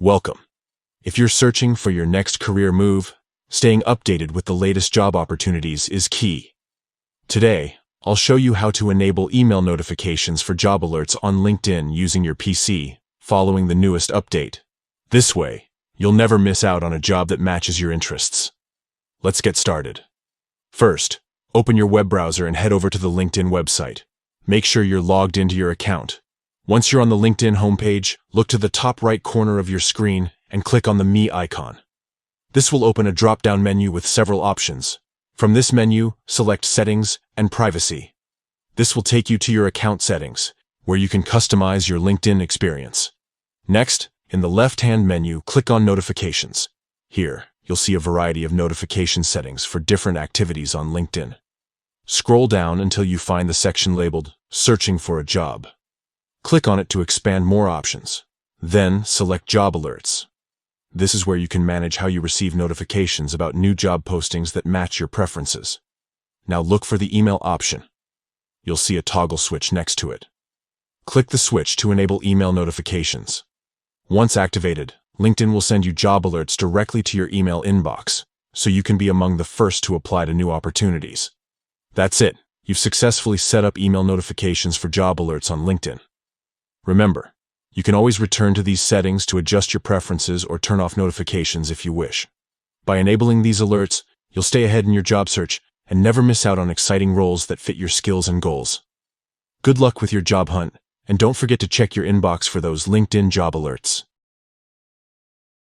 Welcome. If you're searching for your next career move, staying updated with the latest job opportunities is key. Today, I'll show you how to enable email notifications for job alerts on LinkedIn using your PC, following the newest update. This way, you'll never miss out on a job that matches your interests. Let's get started. First, open your web browser and head over to the LinkedIn website. Make sure you're logged into your account. Once you're on the LinkedIn homepage, look to the top right corner of your screen and click on the Me icon. This will open a drop-down menu with several options. From this menu, select Settings and Privacy. This will take you to your account settings, where you can customize your LinkedIn experience. Next, in the left-hand menu, click on Notifications. Here, you'll see a variety of notification settings for different activities on LinkedIn. Scroll down until you find the section labeled Searching for a Job. Click on it to expand more options. Then, select Job Alerts. This is where you can manage how you receive notifications about new job postings that match your preferences. Now look for the email option. You'll see a toggle switch next to it. Click the switch to enable email notifications. Once activated, LinkedIn will send you job alerts directly to your email inbox, so you can be among the first to apply to new opportunities. That's it. You've successfully set up email notifications for job alerts on LinkedIn. Remember, you can always return to these settings to adjust your preferences or turn off notifications if you wish. By enabling these alerts, you'll stay ahead in your job search and never miss out on exciting roles that fit your skills and goals. Good luck with your job hunt, and don't forget to check your inbox for those LinkedIn job alerts.